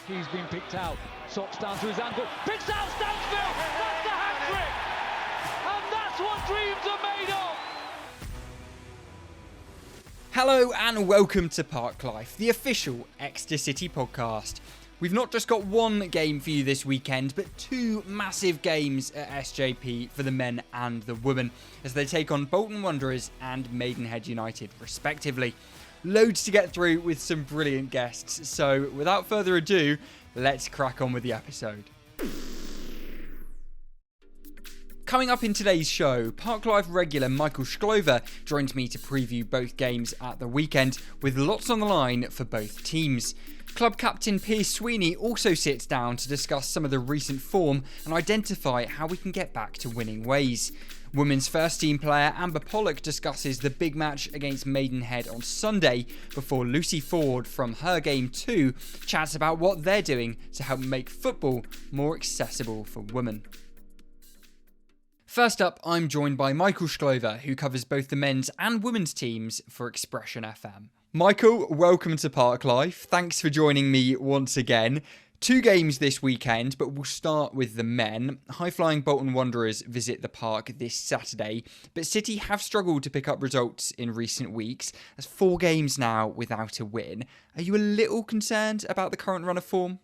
He's been picked out. Socks down to his ankle. Picks out Stansfield. That's the hat-trick. And that's what dreams are made of. Hello and welcome to Park Life, the official Exeter City podcast. We've not just got one game for you this weekend, but two massive games at SJP for the men and the women as they take on Bolton Wanderers and Maidenhead United, respectively. Loads to get through with some brilliant guests, so without further ado, let's crack on with the episode. Coming up in today's show, Park Life regular Michael Shklover joins me to preview both games at the weekend, with lots on the line for both teams. Club captain Piers Sweeney also sits down to discuss some of the recent form and identify how we can get back to winning ways. Women's first team player Amber Pollock discusses the big match against Maidenhead on Sunday before Lucy Ford from Her Game 2 chats about what they're doing to help make football more accessible for women. First up, I'm joined by Michael Shklover, who covers both the men's and women's teams for Expression FM. Michael, welcome to Park Life. Thanks for joining me once again. Two games this weekend, but we'll start with the men. High-flying Bolton Wanderers visit the park this Saturday, but City have struggled to pick up results in recent weeks. That's 4 games now without a win. Are you a little concerned about the current run of form?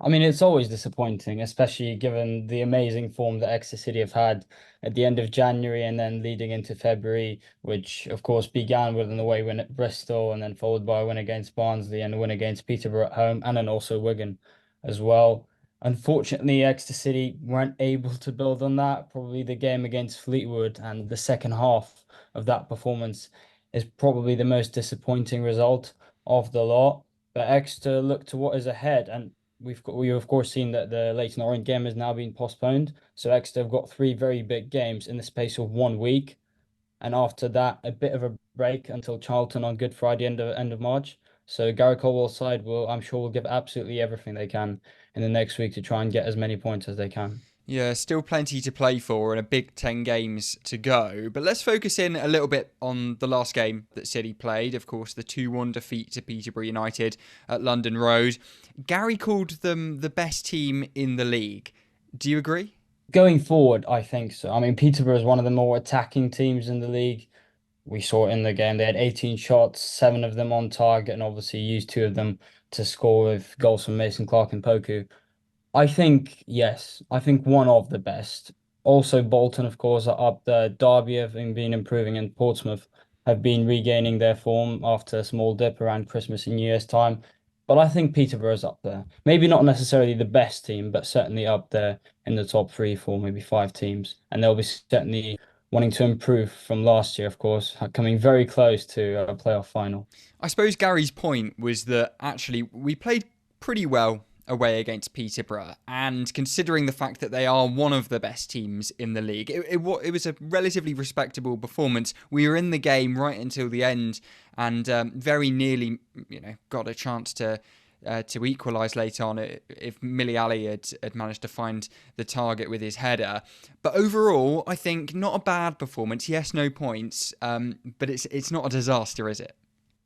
I mean, it's always disappointing, especially given the amazing form that Exeter City have had at the end of January and then leading into February, which of course began with an away win at Bristol and then followed by a win against Barnsley and a win against Peterborough at home and then also Wigan as well. Unfortunately, Exeter City weren't able to build on that. Probably the game against Fleetwood and the second half of that performance is probably the most disappointing result of the lot. But Exeter look to what is ahead, and we've of course seen that the Leyton Orient game has now been postponed. So Exeter have got 3 very big games in the space of 1 week. And after that, a bit of a break until Charlton on Good Friday, end of March. So Gary Caldwell's side I'm sure will give absolutely everything they can in the next week to try and get as many points as they can. Yeah, still plenty to play for and a big 10 games to go. But let's focus in a little bit on the last game that City played. Of course, the 2-1 defeat to Peterborough United at London Road. Gary called them the best team in the league. Do you agree? Going forward, I think so. I mean, Peterborough is one of the more attacking teams in the league. We saw it in the game. They had 18 shots, 7 of them on target, and obviously used 2 of them to score with goals from Mason Clark and Poku. I think, yes, I think one of the best. Also, Bolton, of course, are up there. Derby have been improving, and Portsmouth have been regaining their form after a small dip around Christmas and New Year's time. But I think Peterborough's up there. Maybe not necessarily the best team, but certainly up there in the top 3, 4, maybe 5 teams. And they'll be certainly wanting to improve from last year, of course, coming very close to a playoff final. I suppose Gary's point was that actually we played pretty well away against Peterborough, and considering the fact that they are one of the best teams in the league, it was a relatively respectable performance. We were in the game right until the end and very nearly got a chance to equalise late on if Millie Ali had managed to find the target with his header. But overall, I think not a bad performance. Yes, no points, but it's not a disaster, is it?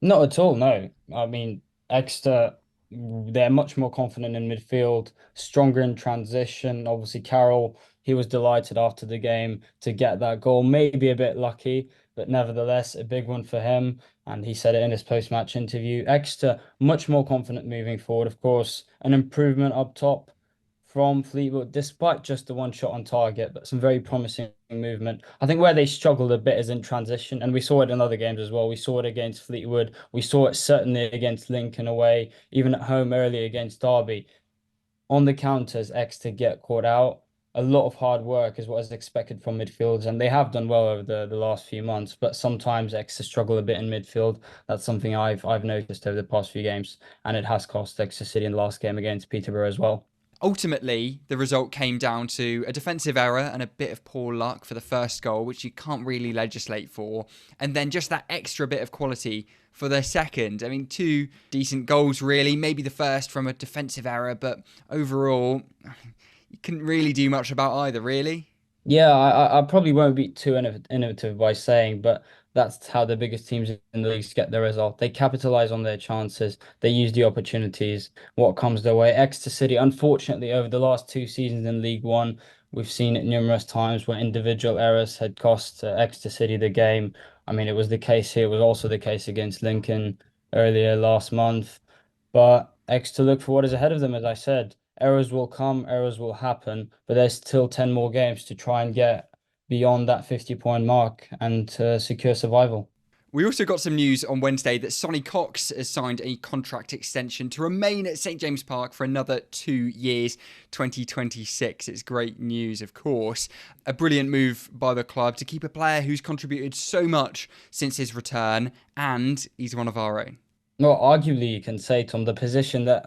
Not at all, no. I mean, Exeter, they're much more confident in midfield, stronger in transition. Obviously, Carroll, he was delighted after the game to get that goal. Maybe a bit lucky, but nevertheless, a big one for him. And he said it in his post-match interview. Exeter, much more confident moving forward. Of course, an improvement up top from Fleetwood, despite just the 1 shot on target, but some very promising movement. I think where they struggled a bit is in transition, and we saw it in other games as well. We saw it against Fleetwood. We saw it certainly against Lincoln away, even at home early against Derby. On the counters, Exeter get caught out. A lot of hard work is what is expected from midfielders, and they have done well over the last few months, but sometimes Exeter struggle a bit in midfield. That's something I've noticed over the past few games, and it has cost Exeter City in the last game against Peterborough as well. Ultimately, the result came down to a defensive error and a bit of poor luck for the first goal, which you can't really legislate for, and then just that extra bit of quality for their second. I mean, 2 decent goals, really. Maybe the first from a defensive error, but overall, you couldn't really do much about either, really. Yeah, I probably won't be too innovative by saying, but That's how the biggest teams in the leagues get their result. They capitalize on their chances. They use the opportunities, what comes their way. Exeter City, unfortunately, over the last 2 seasons in League One, we've seen it numerous times where individual errors had cost Exeter City the game. I mean, it was the case here. It was also the case against Lincoln earlier last month. But Exeter look for what is ahead of them, as I said. Errors will come, errors will happen, but there's still 10 more games to try and get beyond that 50-point mark and secure survival. We also got some news on Wednesday that Sonny Cox has signed a contract extension to remain at St James Park for another 2 years, 2026. It's great news, of course. A brilliant move by the club to keep a player who's contributed so much since his return, and he's one of our own. Well, arguably, you can say, Tom, the position that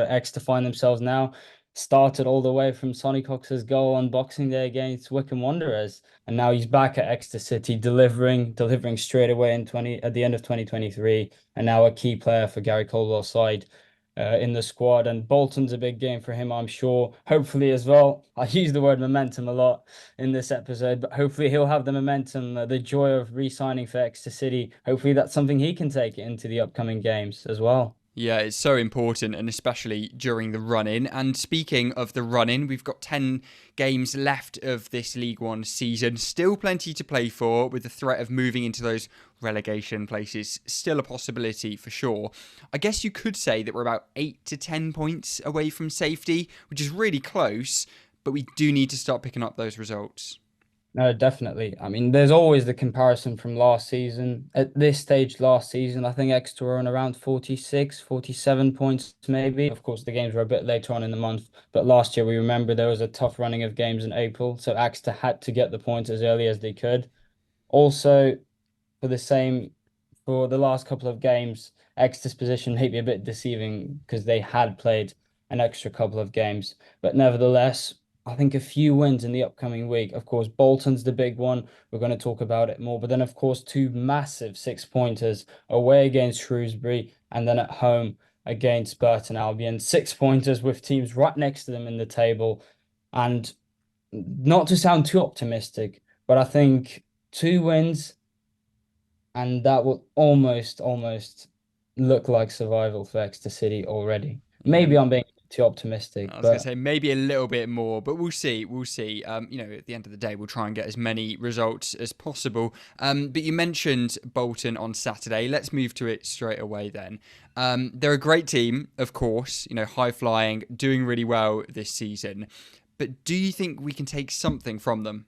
Exeter find themselves now started all the way from Sonny Cox's goal on Boxing Day against Wycombe Wanderers, and now he's back at Exeter City, delivering straight away at the end of 2023, and now a key player for Gary Caldwell's side in the squad. And Bolton's a big game for him, I'm sure. Hopefully as well. I use the word momentum a lot in this episode, but hopefully he'll have the momentum, the joy of re-signing for Exeter City. Hopefully that's something he can take into the upcoming games as well. Yeah, it's so important, and especially during the run-in. And speaking of the run-in, we've got 10 games left of this League One season. Still plenty to play for, with the threat of moving into those relegation places still a possibility for sure. I guess you could say that we're about 8 to 10 points away from safety, which is really close, but we do need to start picking up those results. No, definitely. I mean, there's always the comparison from last season. At this stage last season, I think Exeter were on around 46, 47 points maybe. Of course, the games were a bit later on in the month, but last year we remember there was a tough running of games in April, so Exeter had to get the points as early as they could. Also, for the same, for the last couple of games, Exeter's position may be a bit deceiving because they had played an extra couple of games, but nevertheless, I think a few wins in the upcoming week. Of course, Bolton's the big one. We're going to talk about it more. But then, of course, two massive 6-pointers away against Shrewsbury and then at home against Burton Albion. 6-pointers with teams right next to them in the table. And not to sound too optimistic, but I think 2 wins and that will almost look like survival for Exeter City already. Maybe I'm being too optimistic. I was going to say maybe a little bit more, but we'll see. We'll see. At the end of the day, we'll try and get as many results as possible. But you mentioned Bolton on Saturday. Let's move to it straight away then. They're a great team, of course, high flying, doing really well this season. But do you think we can take something from them?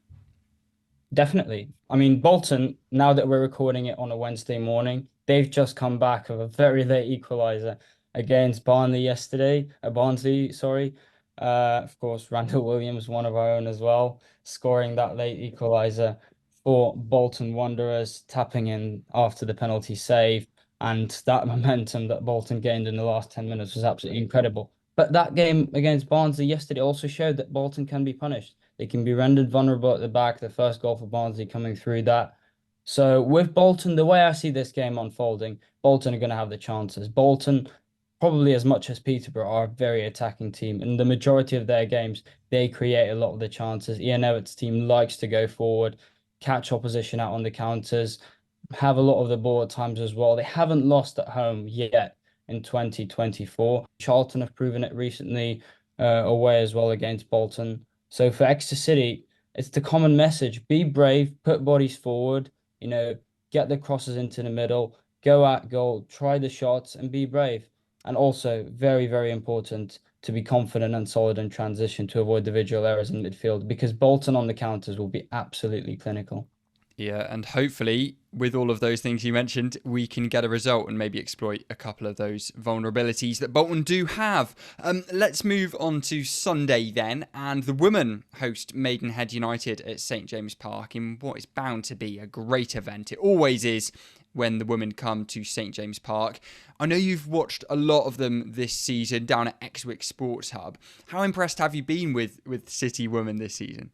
Definitely. I mean, Bolton, now that we're recording it on a Wednesday morning, they've just come back of a very late equaliser against Barnsley, sorry. Of course, Randall Williams, one of our own as well, scoring that late equaliser for Bolton Wanderers, tapping in after the penalty save. And that momentum that Bolton gained in the last 10 minutes was absolutely incredible. But that game against Barnsley yesterday also showed that Bolton can be punished. They can be rendered vulnerable at the back. The first goal for Barnsley coming through that. So with Bolton, the way I see this game unfolding, Bolton are going to have the chances. Bolton, probably as much as Peterborough, are a very attacking team. In the majority of their games, they create a lot of the chances. Ian Everett's team likes to go forward, catch opposition out on the counters, have a lot of the ball at times as well. They haven't lost at home yet in 2024. Charlton have proven it recently away as well against Bolton. So for Exeter City, it's the common message. Be brave, put bodies forward, get the crosses into the middle, go at goal, try the shots and be brave. And also, very, very important to be confident and solid in transition to avoid individual errors in midfield because Bolton on the counters will be absolutely clinical. Yeah, and hopefully, with all of those things you mentioned, we can get a result and maybe exploit a couple of those vulnerabilities that Bolton do have. Let's move on to Sunday then, and the women host Maidenhead United at St James Park in what is bound to be a great event. It always is when the women come to St James Park. I know you've watched a lot of them this season down at Exwick Sports Hub. How impressed have you been with City women this season?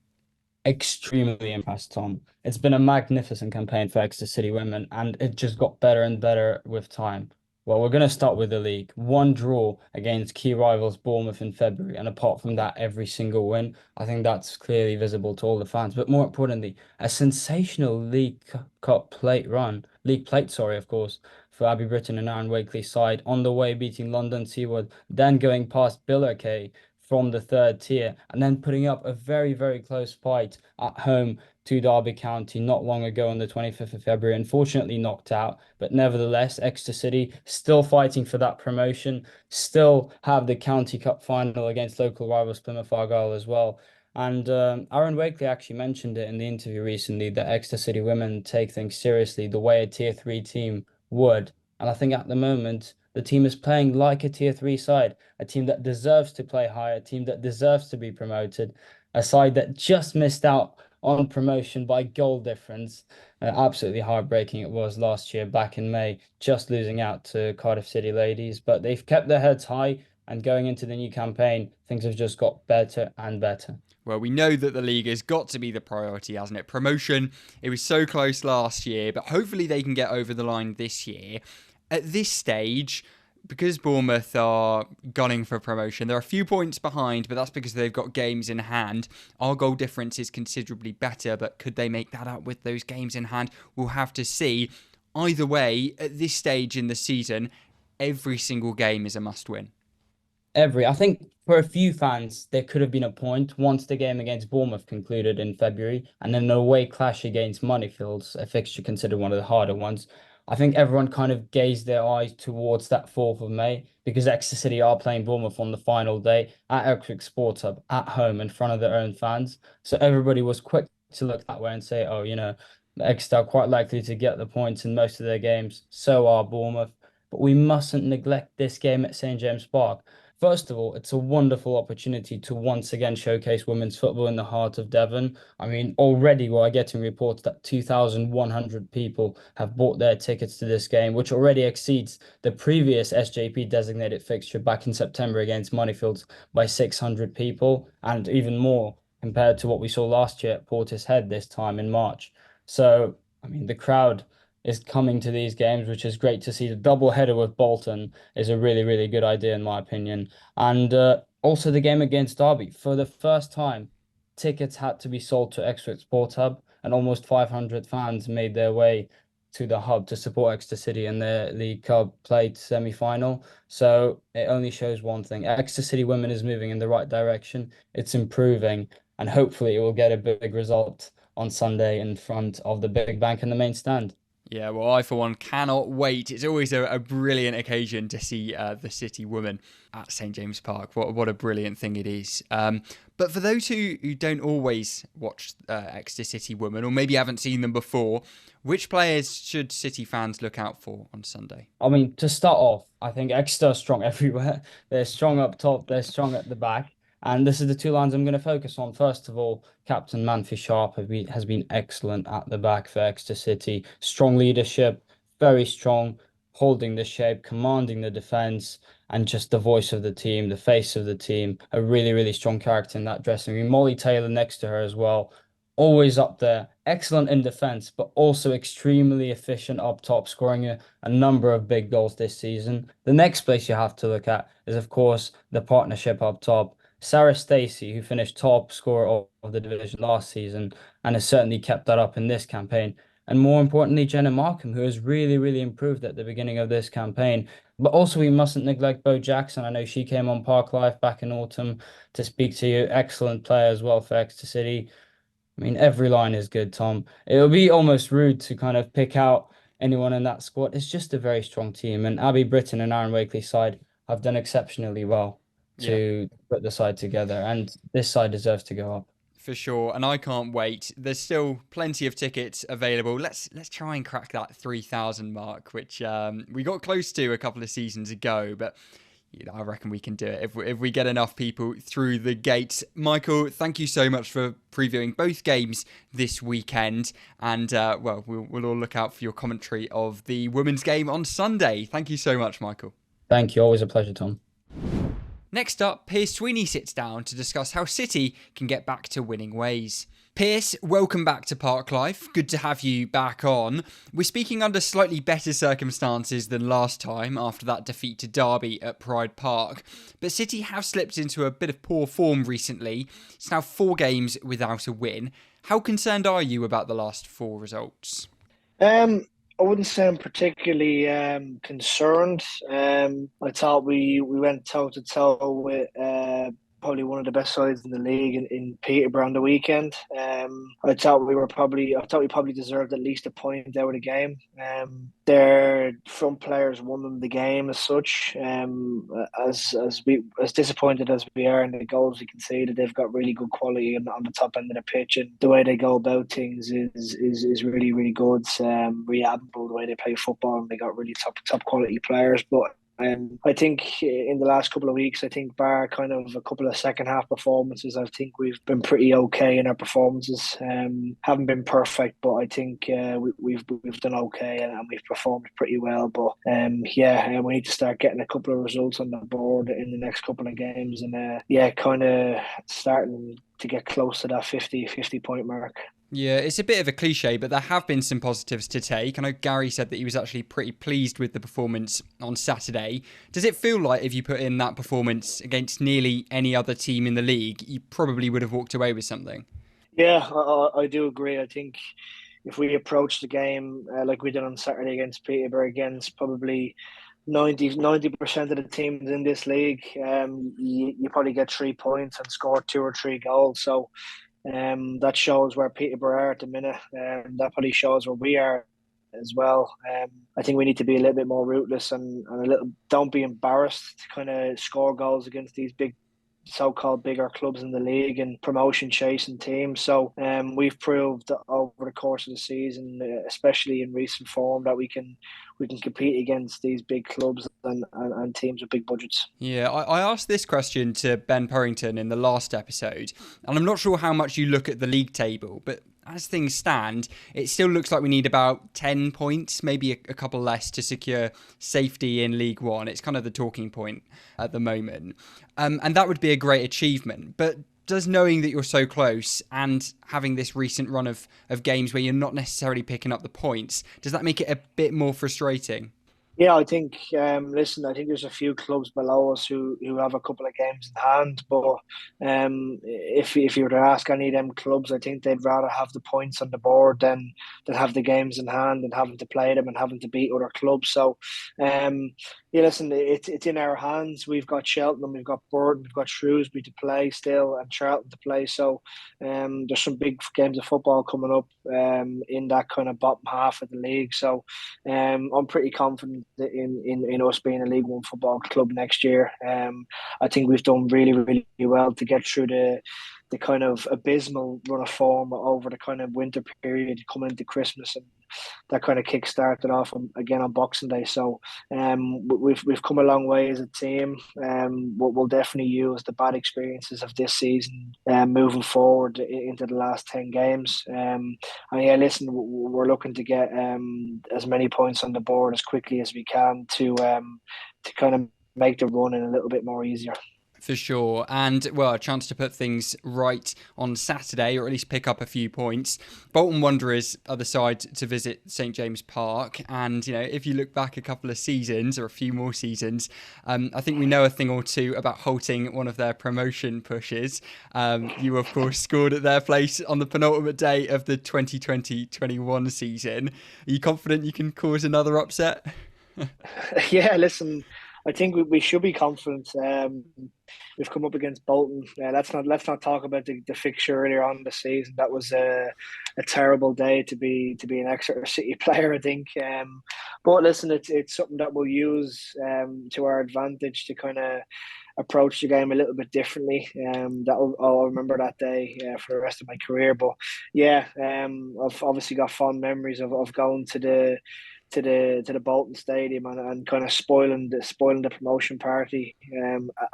Extremely impressed, Tom. It's been a magnificent campaign for Exeter City women, and it just got better and better with time. Well, we're going to start with the league. One draw against key rivals Bournemouth in February, and apart from that, every single win. I think that's clearly visible to all the fans. But more importantly, a sensational League Plate, sorry, of course, for Abbey Britton and Aaron Wakely's side on the way, beating London Seaward, then going past Billericay from the third tier, and then putting up a very, very close fight at home to Derby County not long ago on the 25th of February. Unfortunately knocked out, but nevertheless, Exeter City still fighting for that promotion, still have the County Cup final against local rivals Plymouth Argyle as well. And Aaron Wakely actually mentioned it in the interview recently that Exeter City women take things seriously the way a Tier 3 team would. And I think at the moment, the team is playing like a Tier 3 side, a team that deserves to play higher, a team that deserves to be promoted, a side that just missed out on promotion by goal difference. Absolutely heartbreaking it was last year back in May, just losing out to Cardiff City Ladies. But they've kept their heads high, and going into the new campaign, things have just got better and better. Well, we know that the league has got to be the priority, hasn't it? Promotion, it was so close last year, but hopefully they can get over the line this year. At this stage, because Bournemouth are gunning for promotion, they're a few points behind, but that's because they've got games in hand. Our goal difference is considerably better, but could they make that up with those games in hand? We'll have to see. Either way, at this stage in the season, every single game is a must-win. I think for a few fans, there could have been a point once the game against Bournemouth concluded in February, and then an away clash against Moneyfields, a fixture considered one of the harder ones. I think everyone kind of gazed their eyes towards that 4th of May because Exeter City are playing Bournemouth on the final day at Exeter Sports Hub at home in front of their own fans. So everybody was quick to look that way and say, oh, Exeter are quite likely to get the points in most of their games. So are Bournemouth. But we mustn't neglect this game at St. James Park. First of all, it's a wonderful opportunity to once again showcase women's football in the heart of Devon. I mean, already we're getting reports that 2,100 people have bought their tickets to this game, which already exceeds the previous SJP designated fixture back in September against Moneyfields by 600 people, and even more compared to what we saw last year at Portishead this time in March. So, I mean, the crowd is coming to these games, which is great to see. The double header with Bolton is a really, really good idea, in my opinion. And also the game against Derby. For the first time, tickets had to be sold to Exeter Sports Hub, and almost 500 fans made their way to the hub to support Exeter City in their League Cup Plate semi-final. So it only shows one thing. Exeter City women is moving in the right direction. It's improving, and hopefully it will get a big result on Sunday in front of the big bank in the main stand. Yeah, well, I, for one, cannot wait. It's always a brilliant occasion to see the City women at St. James Park. What a brilliant thing it is. But for those who don't always watch Exeter City women, or maybe haven't seen them before, which players should City fans look out for on Sunday? I mean, to start off, I think Exeter are strong everywhere. They're strong up top, they're strong at the back. And this is the two lines I'm going to focus on. First of all, Captain Manfi Sharp has been excellent at the back for Exeter City. Strong leadership, very strong, holding the shape, commanding the defence, and just the voice of the team, the face of the team. A really, really strong character in that dressing room. Molly Taylor next to her as well. Always up there. Excellent in defence, but also extremely efficient up top, scoring a number of big goals this season. The next place you have to look at is, of course, the partnership up top. Sarah Stacey, who finished top scorer of the division last season and has certainly kept that up in this campaign. And more importantly, Jenna Markham, who has really, really improved at the beginning of this campaign. But also we mustn't neglect Bo Jackson. I know she came on Park Life back in autumn to speak to you. Excellent player as well for Exeter City. I mean, every line is good, Tom. It would be almost rude to kind of pick out anyone in that squad. It's just a very strong team. And Abbey Britton and Aaron Wakely's side have done exceptionally well to put the side together, and this side deserves to go up for sure. And I can't wait. There's still plenty of tickets available. Let's try and crack that 3,000 mark, which we got close to a couple of seasons ago, but I reckon we can do it if we get enough people through the gates. Michael, thank you so much for previewing both games this weekend, and we'll all look out for your commentary of the women's game on Sunday. Thank you so much, Michael. Thank you. Always a pleasure, Tom. Next up, Piers Sweeney sits down to discuss how City can get back to winning ways. Pierce, welcome back to Park Life. Good to have you back on. We're speaking under slightly better circumstances than last time after that defeat to Derby at Pride Park. But City have slipped into a bit of poor form recently. It's now 4 games without a win. How concerned are you about the last 4 results? I wouldn't say I'm particularly concerned. I thought we went toe to toe with probably one of the best sides in the league in Peterborough on the weekend. I thought we probably deserved at least a point out of the game. Their front players won them the game as such. As disappointed as we are in the goals we conceded, they've got really good quality on the top end of the pitch, and the way they go about things is really, really good. Really admirable the way they play football, and they got really top quality players. But I think in the last couple of weeks, I think bar kind of a couple of second half performances, I think we've been pretty okay in our performances. Haven't been perfect, but I think we've done okay and we've performed pretty well. But we need to start getting a couple of results on the board in the next couple of games, and kind of starting to get close to that 50 point mark. Yeah, it's a bit of a cliche, but there have been some positives to take. I know Gary said that he was actually pretty pleased with the performance on Saturday. Does it feel like if you put in that performance against nearly any other team in the league, you probably would have walked away with something? Yeah, I do agree. I think if we approach the game like we did on Saturday against Peterborough, against probably 90% of the teams in this league, you probably get 3 points and score 2 or 3 goals. So that shows where Peterborough are at the minute. That probably shows where we are as well. I think we need to be a little bit more ruthless and don't be embarrassed to kind of score goals against these big so-called bigger clubs in the league and promotion chasing teams. So we've proved over the course of the season, especially in recent form, that we can compete against these big clubs and teams with big budgets. Yeah, I asked this question to Ben Purrington in the last episode, and I'm not sure how much you look at the league table, but as things stand, it still looks like we need about 10 points, maybe a couple less to secure safety in League One. It's kind of the talking point at the moment. And that would be a great achievement. But does knowing that you're so close and having this recent run of games where you're not necessarily picking up the points, does that make it a bit more frustrating? Yeah, I think, I think there's a few clubs below us who have a couple of games in hand. But if you were to ask any of them clubs, I think they'd rather have the points on the board than have the games in hand and having to play them and having to beat other clubs. So, it's in our hands. We've got Cheltenham, we've got Bolton, we've got Shrewsbury to play still, and Charlton to play. So there's some big games of football coming up in that kind of bottom half of the league. So I'm pretty confident in us being a League One football club next year. I think we've done really, really well to get through the kind of abysmal run of form over the kind of winter period coming into Christmas, and that kind of kick-started off again on Boxing Day. So we've come a long way as a team. We'll definitely use the bad experiences of this season moving forward into the last 10 games. We're looking to get as many points on the board as quickly as we can to kind of make the run in a little bit more easier. For sure. And, well, a chance to put things right on Saturday, or at least pick up a few points. Bolton Wanderers are the side to visit St James Park. And, if you look back a couple of seasons, or a few more seasons, I think we know a thing or two about halting one of their promotion pushes. You, of course, scored at their place on the penultimate day of the 2020-21 season. Are you confident you can cause another upset? Yeah, listen, I think we should be confident. We've come up against Bolton. Let's not talk about the fixture earlier on in the season. That was a terrible day to be an Exeter City player, I think. But listen, it's something that we'll use to our advantage to kind of approach the game a little bit differently. I'll remember that day for the rest of my career. But yeah, I've obviously got fond memories of going to the Bolton Stadium and kind of spoiling the promotion party,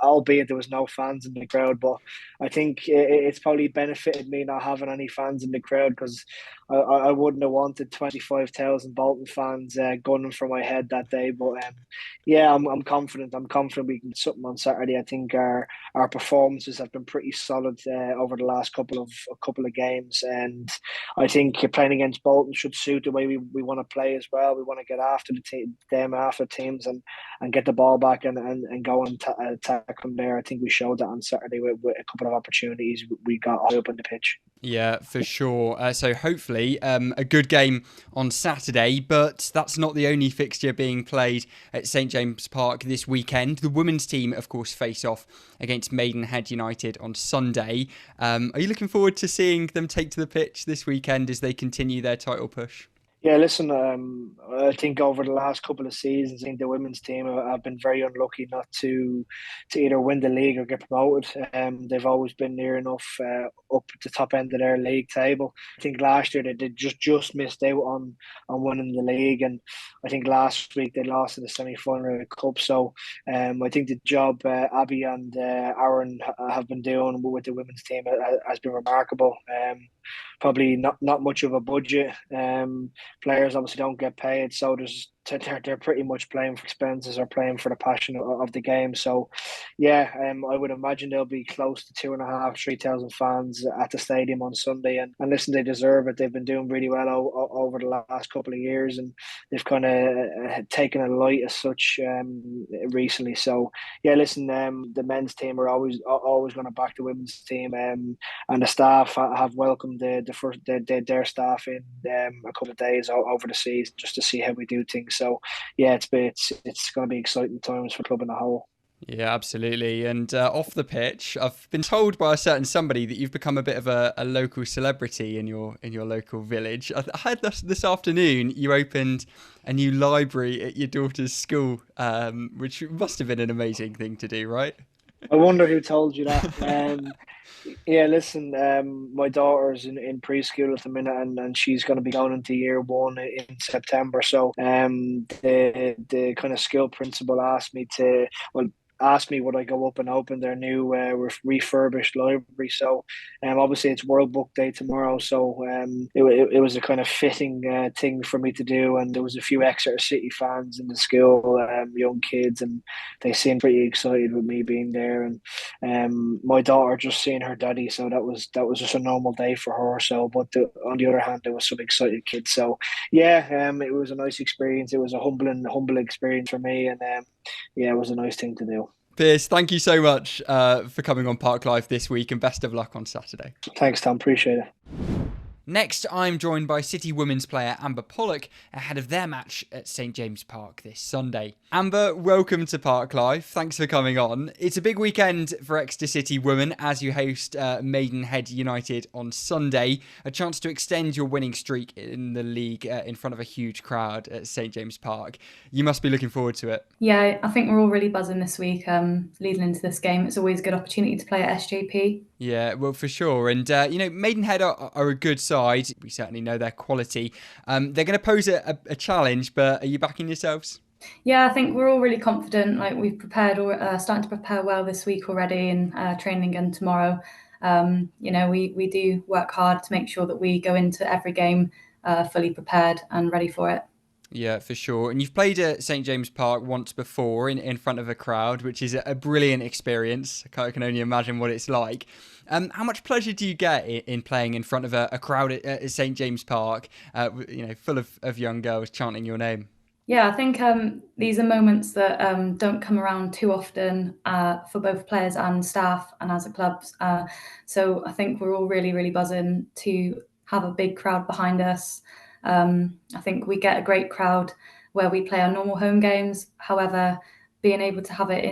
albeit there was no fans in the crowd. But I think it's probably benefited me not having any fans in the crowd, because I wouldn't have wanted 25,000 Bolton fans gunning for my head that day. But yeah, I'm confident. I'm confident we can do something on Saturday. I think our performances have been pretty solid over the last couple of games, and I think playing against Bolton should suit the way we want to play as well. We want to get after them after teams and get the ball back and go and attack them there. I think we showed that on Saturday with a couple of opportunities we got high up on the pitch. Yeah, for sure. So hopefully a good game on Saturday, but that's not the only fixture being played at St James Park this weekend. The women's team, of course, face off against Maidenhead United on Sunday. Are you looking forward to seeing them take to the pitch this weekend as they continue their title push? Yeah, listen, I think over the last couple of seasons, I think the women's team have been very unlucky not to either win the league or get promoted. They've always been near enough up at the top end of their league table. I think last year they did just missed out on winning the league, and I think last week they lost in the semi-final of the cup. So I think the job Abby and Aaron have been doing with the women's team has been remarkable. Probably not much of a budget. Players obviously don't get paid, so they're pretty much playing for expenses or playing for the passion of the game. So, yeah, I would imagine there'll be close to 2,500, 3,000 fans at the stadium on Sunday. And listen, they deserve it. They've been doing really well over the last couple of years, and they've kind of taken a light as such recently. So, yeah, listen, the men's team are always going to back the women's team, and the staff have welcomed their staff in a couple of days over the season just to see how we do things. So yeah, it's going to be exciting times for the club in the whole. Yeah, absolutely. And off the pitch, I've been told by a certain somebody that you've become a bit of a local celebrity in your local village. I heard this afternoon you opened a new library at your daughter's school, which must have been an amazing thing to do, right? I wonder who told you that. Yeah, listen, my daughter's in preschool at the minute, and she's going to be going into year one in September. So the kind of school principal asked me would I go up and open their new refurbished library. So obviously it's World Book Day tomorrow, so it was a kind of fitting thing for me to do. And there was a few Exeter City fans in the school, young kids, and they seemed pretty excited with me being there. And my daughter just seeing her daddy, so that was just a normal day for her. So, but on the other hand, there was some excited kids. So yeah, it was a nice experience. It was a humble experience for me, and yeah, it was a nice thing to do. Pierce, thank you so much for coming on Park Live this week, and best of luck on Saturday. Thanks, Tom. Appreciate it. Next, I'm joined by City women's player Amber Pollock ahead of their match at St James Park this Sunday. Amber, welcome to Park Live. Thanks for coming on. It's a big weekend for Exeter City women as you host Maidenhead United on Sunday. A chance to extend your winning streak in the league in front of a huge crowd at St James Park. You must be looking forward to it. Yeah, I think we're all really buzzing this week leading into this game. It's always a good opportunity to play at SJP. Yeah, well, for sure. And, Maidenhead are a good side. We certainly know their quality. They're going to pose a challenge, but are you backing yourselves? Yeah, I think we're all really confident. Like we've prepared, or starting to prepare well this week already, and training again tomorrow. We do work hard to make sure that we go into every game fully prepared and ready for it. Yeah, for sure. And you've played at St James Park once before in front of a crowd, which is a brilliant experience. I can only imagine what it's like. How much pleasure do you get in playing in front of a crowd at St James Park, full of young girls chanting your name? Yeah, I think these are moments that don't come around too often for both players and staff and as a club. So I think we're all really, really buzzing to have a big crowd behind us. I think we get a great crowd where we play our normal home games. However, being able to have it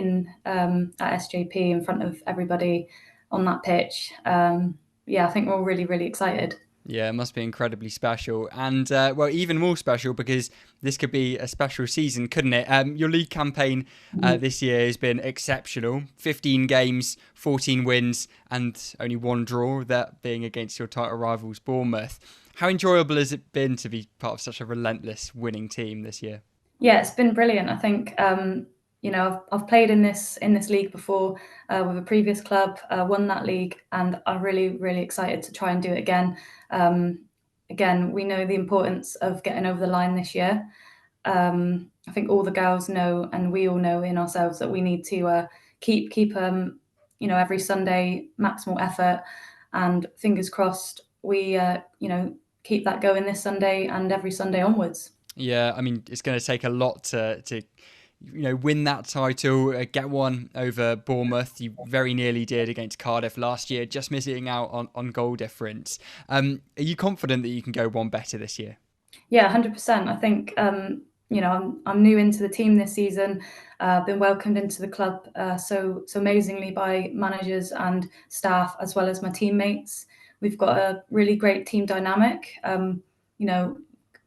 at SJP in front of everybody on that pitch, I think we're all really, really excited. Yeah, it must be incredibly special. And, even more special because this could be a special season, couldn't it? Your league campaign this year has been exceptional. 15 games, 14 wins, and only one draw, that being against your title rivals, Bournemouth. How enjoyable has it been to be part of such a relentless winning team this year? Yeah, it's been brilliant. I think, I've played in this league before with a previous club, won that league, and I'm really, really excited to try and do it again. again, we know the importance of getting over the line this year. I think all the girls know, and we all know in ourselves, that we need to keep every Sunday maximal effort, and fingers crossed we keep that going this Sunday and every Sunday onwards. Yeah, I mean, it's going to take a lot to win that title, get one over Bournemouth. You very nearly did against Cardiff last year, just missing out on goal difference. Are you confident that you can go one better this year? Yeah, 100%. I think, I'm new into the team this season. Been welcomed into the club so amazingly by managers and staff, as well as my teammates. We've got a really great team dynamic,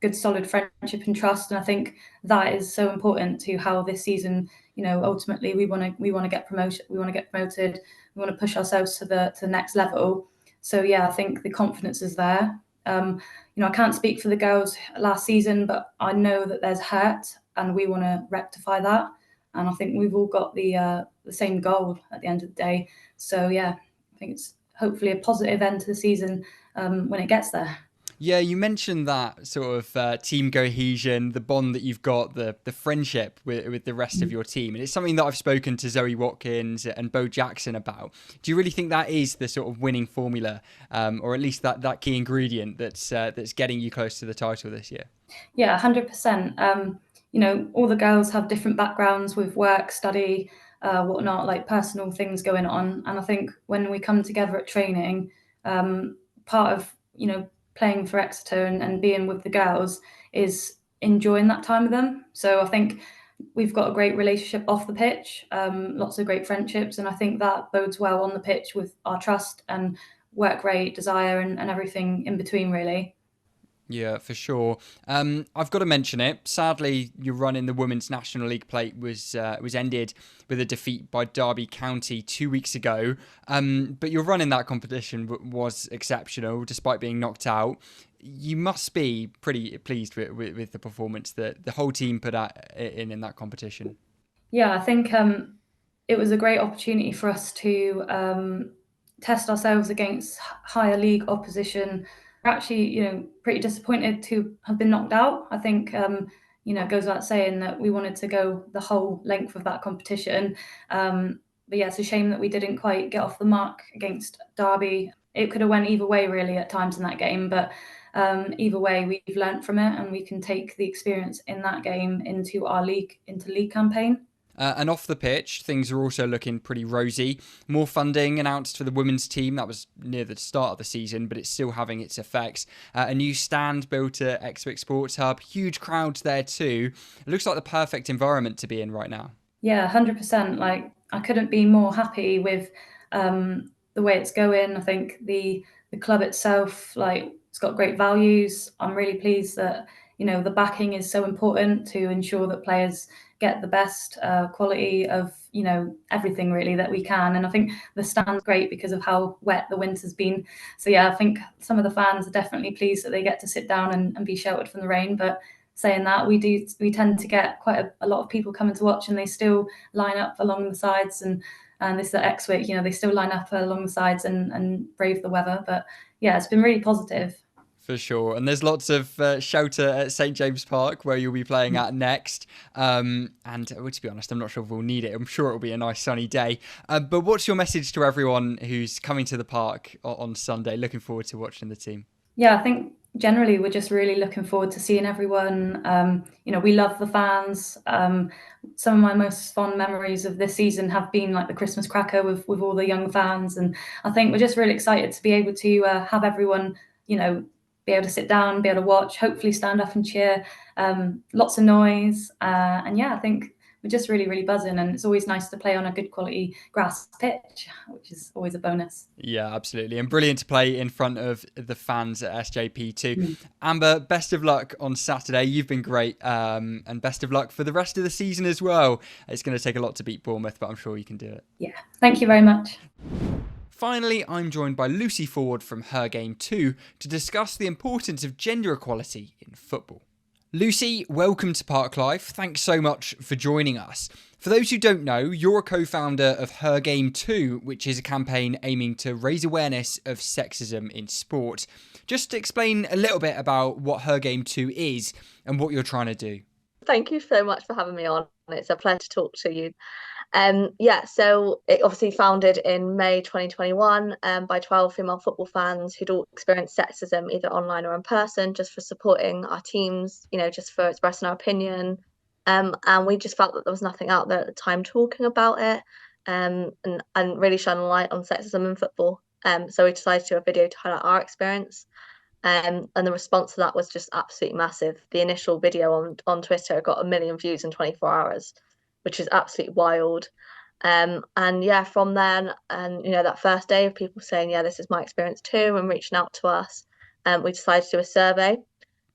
good solid friendship and trust. And I think that is so important to how this season, ultimately we want to get promoted. We want to push ourselves to the next level. So yeah, I think the confidence is there. I can't speak for the girls last season, but I know that there's hurt, and we want to rectify that. And I think we've all got the same goal at the end of the day. So yeah, I think it's hopefully a positive end to the season when it gets there. Yeah, you mentioned that sort of team cohesion, the bond that you've got, the friendship with the rest of your team. And it's something that I've spoken to Zoe Watkins and Bo Jackson about. Do you really think that is the sort of winning formula, or at least that key ingredient that's getting you close to the title this year? Yeah, 100%. All the girls have different backgrounds with work, study, whatnot, like personal things going on. And I think when we come together at training, part of, playing for Exeter and being with the girls is enjoying that time with them. So I think we've got a great relationship off the pitch, lots of great friendships, and I think that bodes well on the pitch with our trust and work rate, desire, and everything in between, really. Yeah, for sure. I've got to mention it. Sadly, your run in the Women's National League plate was ended with a defeat by Derby County 2 weeks ago. But your run in that competition was exceptional, despite being knocked out. You must be pretty pleased with the performance that the whole team put in that competition. Yeah, I think it was a great opportunity for us to test ourselves against higher league opposition. Actually, pretty disappointed to have been knocked out. I think, it goes without saying that we wanted to go the whole length of that competition. But yeah, it's a shame that we didn't quite get off the mark against Derby. It could have went either way, really, at times in that game. But either way, we've learnt from it, and we can take the experience in that game into our league campaign. And off the pitch, things are also looking pretty rosy. More funding announced for the women's team. That was near the start of the season, but it's still having its effects. A new stand built at Exeter Sports Hub. Huge crowds there too. It looks like the perfect environment to be in right now. Yeah, 100%. Like, I couldn't be more happy with the way it's going. I think the club itself, it's got great values. I'm really pleased that, the backing is so important to ensure that players get the best quality of, everything really that we can. And I think the stand's great because of how wet the winter's been. So yeah, I think some of the fans are definitely pleased that they get to sit down and be sheltered from the rain. But saying that, we tend to get quite a lot of people coming to watch, and they still line up along the sides. And this is at Exwick, they still line up along the sides and brave the weather. But yeah, it's been really positive. For sure. And there's lots of shelter at St. James Park where you'll be playing at next. And to be honest, I'm not sure if we'll need it. I'm sure it'll be a nice sunny day. But what's your message to everyone who's coming to the park on Sunday? Looking forward to watching the team. Yeah, I think generally we're just really looking forward to seeing everyone. We love the fans. Some of my most fond memories of this season have been like the Christmas cracker with all the young fans. And I think we're just really excited to be able to have everyone, be able to sit down, be able to watch, hopefully stand up and cheer, lots of noise. And yeah, I think we're just really, really buzzing. And it's always nice to play on a good quality grass pitch, which is always a bonus. Yeah, absolutely. And brilliant to play in front of the fans at SJP too. Amber, best of luck on Saturday. You've been great. And best of luck for the rest of the season as well. It's going to take a lot to beat Bournemouth, but I'm sure you can do it. Yeah, thank you very much. Finally, I'm joined by Lucy Ford from Her Game 2 to discuss the importance of gender equality in football. Lucy, welcome to Park Life. Thanks so much for joining us. For those who don't know, you're a co-founder of Her Game 2, which is a campaign aiming to raise awareness of sexism in sport. Just explain a little bit about what Her Game 2 is and what you're trying to do. Thank you so much for having me on. It's a pleasure to talk to you. So it obviously founded in May 2021 by 12 female football fans who'd all experienced sexism either online or in person, just for supporting our teams, just for expressing our opinion. And we just felt that there was nothing out there at the time talking about it, and really shining a light on sexism in football. So we decided to do a video to highlight our experience. And the response to that was just absolutely massive. The initial video on Twitter got 1 million views in 24 hours, which is absolutely wild. And yeah, from then, and that first day of people saying, yeah, this is my experience too, and reaching out to us, we decided to do a survey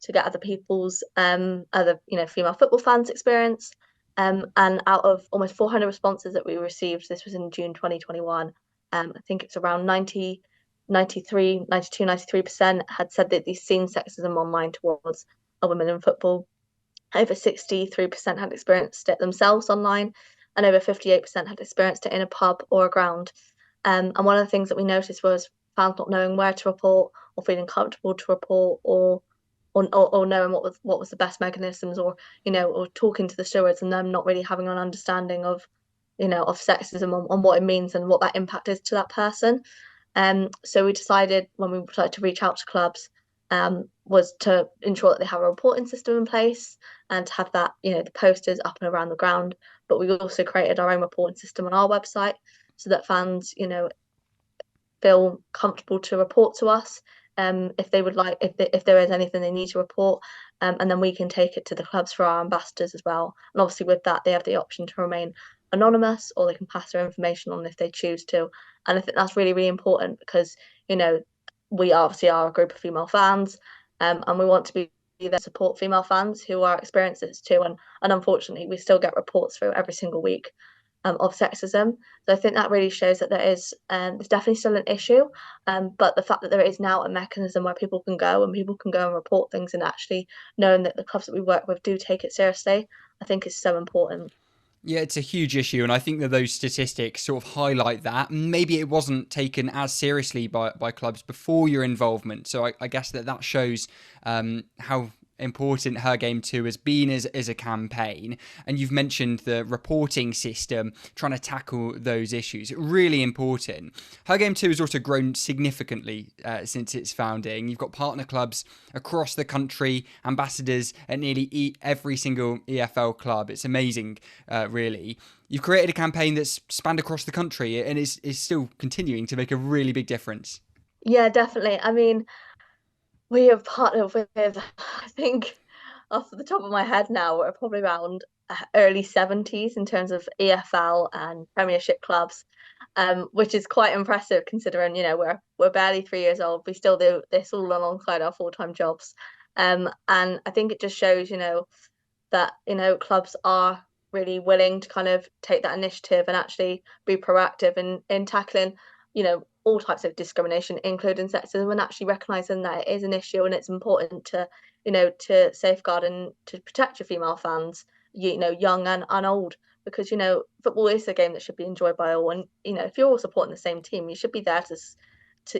to get other people's other female football fans' experience. And out of almost 400 responses that we received, this was in June 2021, I think it's around 93% had said that they've seen sexism online towards a women in football. Over 63% had experienced it themselves online, and over 58% had experienced it in a pub or a ground. And one of the things that we noticed was fans not knowing where to report, or feeling comfortable to report, or knowing what was the best mechanisms, or talking to the stewards, and them not really having an understanding of sexism, on what it means and what that impact is to that person. So we decided, when we started to reach out to clubs, was to ensure that they have a reporting system in place, and to have that, the posters up and around the ground. But we also created our own reporting system on our website, so that fans, feel comfortable to report to us, if they would like, if there is anything they need to report, and then we can take it to the clubs for our ambassadors as well. And obviously with that, they have the option to remain anonymous, or they can pass their information on if they choose to. And I think that's really, really important, because we obviously are a group of female fans, and we want to be there to support female fans who are experiencing this too. And unfortunately, we still get reports through every single week of sexism. So I think that really shows that there's definitely still an issue, but the fact that there is now a mechanism where people can go and report things, and actually knowing that the clubs that we work with do take it seriously, I think is so important. Yeah, it's a huge issue, and I think that those statistics sort of highlight that. Maybe it wasn't taken as seriously by clubs before your involvement, so I guess that shows how important Her Game 2 has been as a campaign. And you've mentioned the reporting system, trying to tackle those issues. Really important. Her Game 2 has also grown significantly since its founding. You've got partner clubs across the country, ambassadors at nearly every single EFL club. It's amazing, really. You've created a campaign that's spanned across the country and is still continuing to make a really big difference. Yeah, definitely. I mean, we have partnered with, I think, off the top of my head now, we're probably around early 70s in terms of EFL and Premiership clubs, which is quite impressive considering, we're barely 3 years old. We still do this all alongside our full-time jobs. And I think it just shows, that, clubs are really willing to kind of take that initiative and actually be proactive in tackling, all types of discrimination, including sexism, and actually recognizing that it is an issue, and it's important to, to safeguard and to protect your female fans, young and old, because, football is a game that should be enjoyed by all. And, if you're all supporting the same team, you should be there to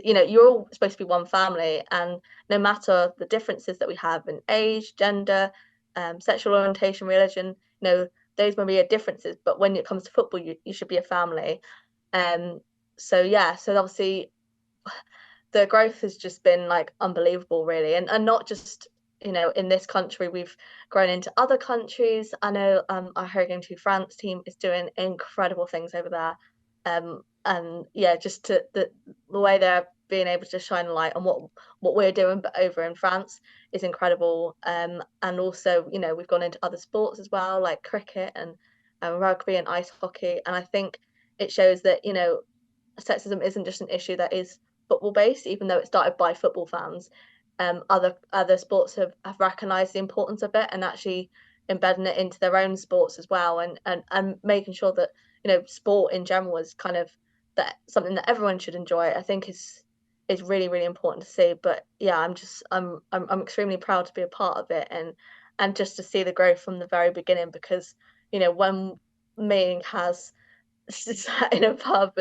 you're all supposed to be one family, and no matter the differences that we have in age, gender, sexual orientation, religion, those may be differences, but when it comes to football, you should be a family. So obviously the growth has just been like unbelievable, really, and not just in this country. We've grown into other countries. I know our Her Game 2 France team is doing incredible things over there, and yeah, just the way they're being able to shine a light on what we're doing, but over in France, is incredible. And also, we've gone into other sports as well, like cricket and rugby and ice hockey, and I think it shows that sexism isn't just an issue that is football based, even though it started by football fans. Other sports have recognized the importance of it, and actually embedding it into their own sports as well, and making sure that sport in general is kind of that something that everyone should enjoy. I think is really, really important to see. But yeah, I'm extremely proud to be a part of it, and just to see the growth from the very beginning, because when me has sat in a pub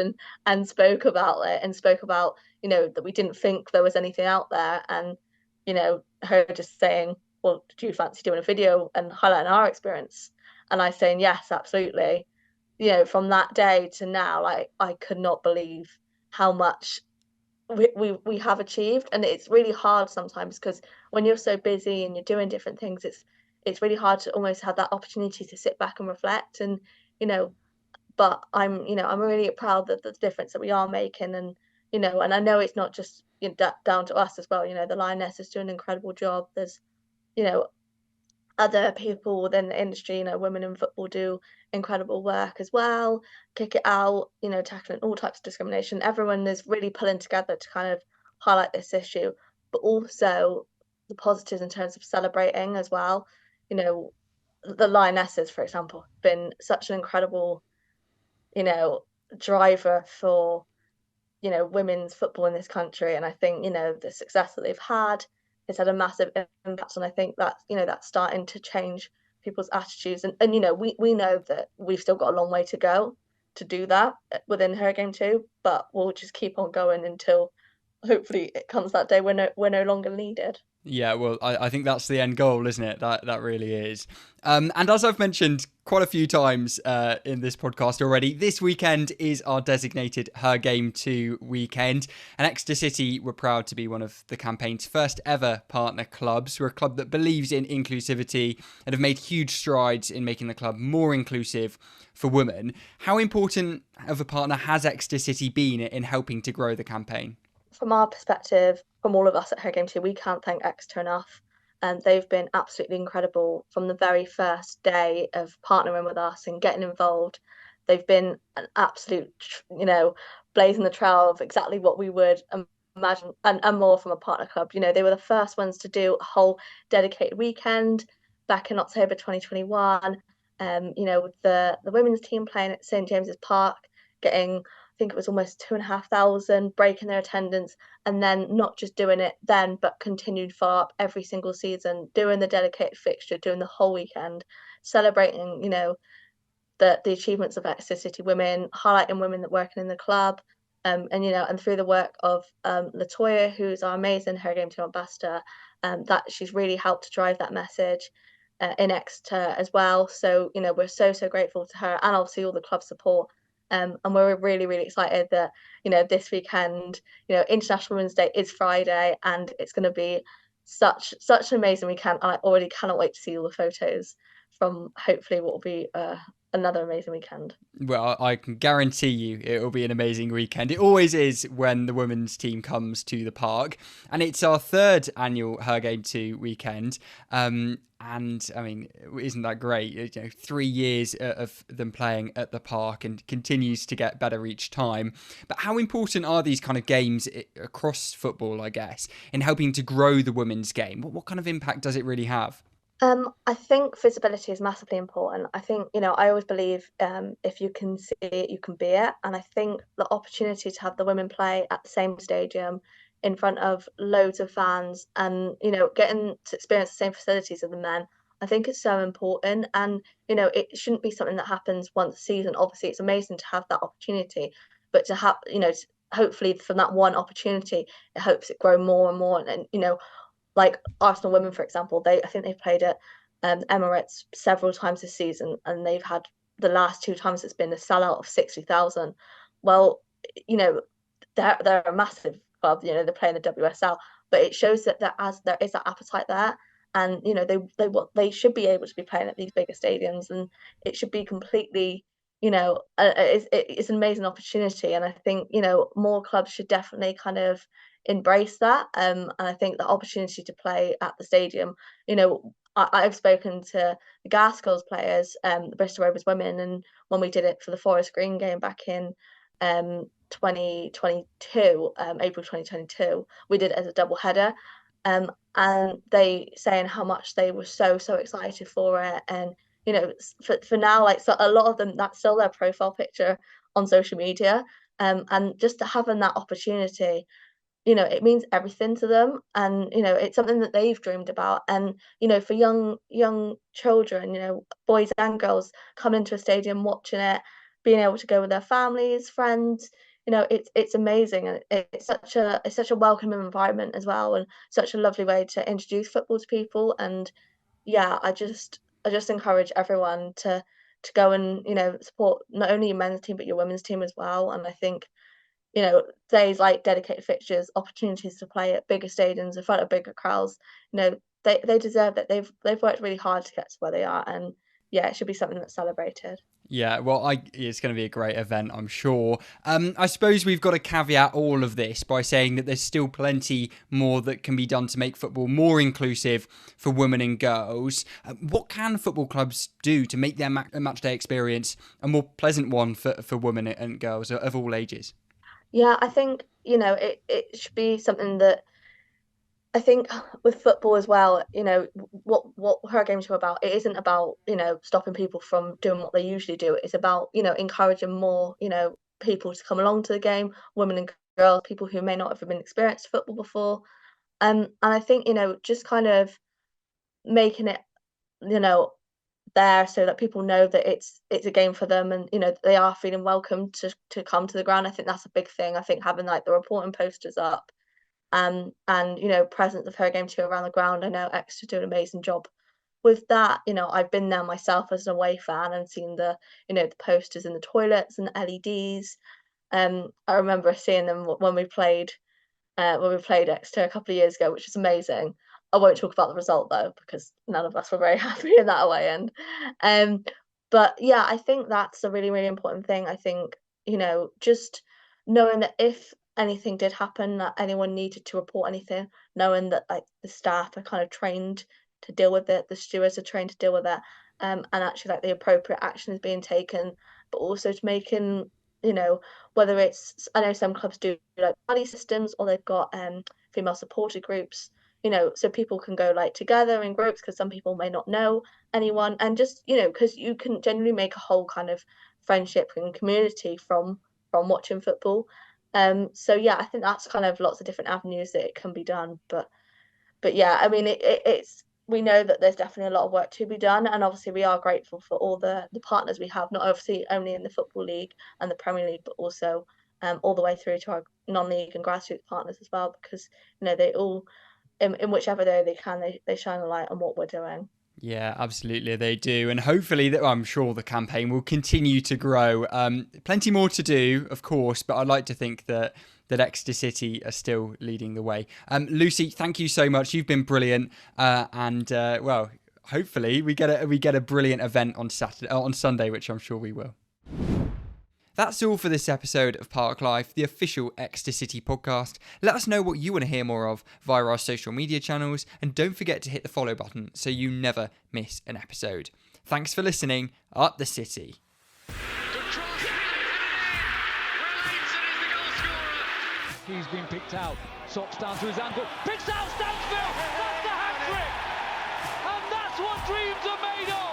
and spoke about it, and spoke about that we didn't think there was anything out there. And, her just saying, well, do you fancy doing a video and highlighting our experience? And I saying, yes, absolutely. From that day to now, like, I could not believe how much we have achieved. And it's really hard sometimes, because when you're so busy and you're doing different things, it's really hard to almost have that opportunity to sit back and reflect. And but I'm really proud of the difference that we are making. And and I know it's not just down to us as well. The Lioness is doing an incredible job. There's you know other people within the industry, women in football do incredible work as well. Kick It Out, tackling all types of discrimination. Everyone is really pulling together to kind of highlight this issue, but also the positives in terms of celebrating as well. The Lionesses, for example, have been such an incredible, driver for women's football in this country. And I think the success that they've had has had a massive impact. And I think that that's starting to change people's attitudes. And we know that we've still got a long way to go to do that within her game too, but we'll just keep on going until hopefully it comes that day when we're no longer needed. Yeah, well, I think that's the end goal, isn't it? That really is. And as I've mentioned quite a few times in this podcast already, this weekend is our designated Her Game 2 weekend. And Exeter City were proud to be one of the campaign's first ever partner clubs. We're a club that believes in inclusivity and have made huge strides in making the club more inclusive for women. How important of a partner has Exeter City been in helping to grow the campaign? From our perspective, from all of us at Her Game 2, we can't thank Exeter enough. And they've been absolutely incredible from the very first day of partnering with us and getting involved. They've been an absolute, blazing the trail of exactly what we would imagine and more from a partner club. They were the first ones to do a whole dedicated weekend back in October 2021. With the women's team playing at St James's Park, getting, I think it was almost 2,500, breaking their attendance, and then not just doing it then, but continued follow up every single season, doing the dedicated fixture, doing the whole weekend, celebrating, the achievements of Exeter City women, highlighting women that working in the club, and through the work of Latoya, who's our amazing Her Game 2 ambassador, that she's really helped to drive that message in Exeter as well. So we're so grateful to her, and obviously all the club support. And we're really, really excited that, this weekend, International Women's Day is Friday, and it's going to be such an amazing weekend. And I already cannot wait to see all the photos from hopefully what will be another amazing weekend. Well, I can guarantee you it will be an amazing weekend. It always is when the women's team comes to the park. And it's our third annual Her Game 2 weekend. And I mean, isn't that great? 3 years of them playing at the park, and continues to get better each time. But how important are these kind of games across football, I guess, in helping to grow the women's game? What kind of impact does it really have? I think visibility is massively important. I think, I always believe if you can see it, you can be it. And I think the opportunity to have the women play at the same stadium in front of loads of fans and, getting to experience the same facilities as the men, I think it's so important. And, it shouldn't be something that happens once a season. Obviously, it's amazing to have that opportunity, but to have, hopefully from that one opportunity, it hopes it grow more and more. And like Arsenal women, for example, I think they've played at Emirates several times this season, and they've had the last 2 times it's been a sellout of 60,000. Well, they're a massive club. They're playing the WSL, but it shows that there is that appetite there, and they should be able to be playing at these bigger stadiums, and it should be completely. It's an amazing opportunity, and I think more clubs should definitely kind of embrace that. And I think the opportunity to play at the stadium, I've spoken to the Gaskell's players, the Bristol Rovers women, and when we did it for the Forest Green game back in 2022, April 2022, we did it as a double header. And they saying how much they were so excited for it. And for now, like, so a lot of them, that's still their profile picture on social media. And just having that opportunity, it means everything to them. And it's something that they've dreamed about. And for young children, boys and girls coming into a stadium, watching it, being able to go with their families, friends, it's amazing, and it's such a welcoming environment as well, and such a lovely way to introduce football to people. And yeah, I just encourage everyone to go and support not only your men's team but your women's team as well. And I think days like dedicated fixtures, opportunities to play at bigger stadiums in front of bigger crowds, they deserve that. They've worked really hard to get to where they are, and yeah, it should be something that's celebrated. Yeah, well, it's going to be a great event, I'm sure. I suppose we've got to caveat all of this by saying that there's still plenty more that can be done to make football more inclusive for women and girls. What can football clubs do to make their matchday experience a more pleasant one for women and girls of all ages? Yeah, I think it should be something that, I think, with football as well, what her games are about, it isn't about, stopping people from doing what they usually do. It's about, encouraging more, people to come along to the game, women and girls, people who may not have been experienced football before. And I think, just kind of making it, you know, there so that people know that it's a game for them, and they are feeling welcome to come to the ground. I think that's a big thing. I think having like the reporting posters up, and presence of her game too around the ground. I know Exeter do an amazing job with that. I've been there myself as an away fan and seen the posters in the toilets and the LEDs. I remember seeing them when we played Exeter a couple of years ago, which is amazing. I won't talk about the result though, because none of us were very happy in that away end. But yeah, I think that's a really, really important thing. I think, just knowing that if anything did happen, that anyone needed to report anything, knowing that like the staff are kind of trained to deal with it, the stewards are trained to deal with it, and actually like the appropriate action is being taken, but also to making, whether it's, I know some clubs do like buddy systems, or they've got female supporter groups, so people can go like together in groups, because some people may not know anyone, and just because you can generally make a whole kind of friendship and community from watching football. So yeah, I think that's kind of lots of different avenues that it can be done, but yeah, I mean it's, we know that there's definitely a lot of work to be done, and obviously we are grateful for all the partners we have, not obviously only in the Football League and the Premier League, but also all the way through to our non-league and grassroots partners as well, because they all, in whichever way they can, they shine a light on what we're doing. Yeah, absolutely, they do. And hopefully, I'm sure the campaign will continue to grow. Plenty more to do, of course, but I'd like to think that Exeter City are still leading the way. Lucy, thank you so much. You've been brilliant. And well, hopefully we get a brilliant event on Sunday, which I'm sure we will. That's all for this episode of Park Life, the official Exeter City podcast. Let us know what you want to hear more of via our social media channels, and don't forget to hit the follow button so you never miss an episode. Thanks for listening. Up the City. He's been picked out. Socks down to his ankle. Picks out Stansfield. That's the hat-trick. And that's what dreams are made of.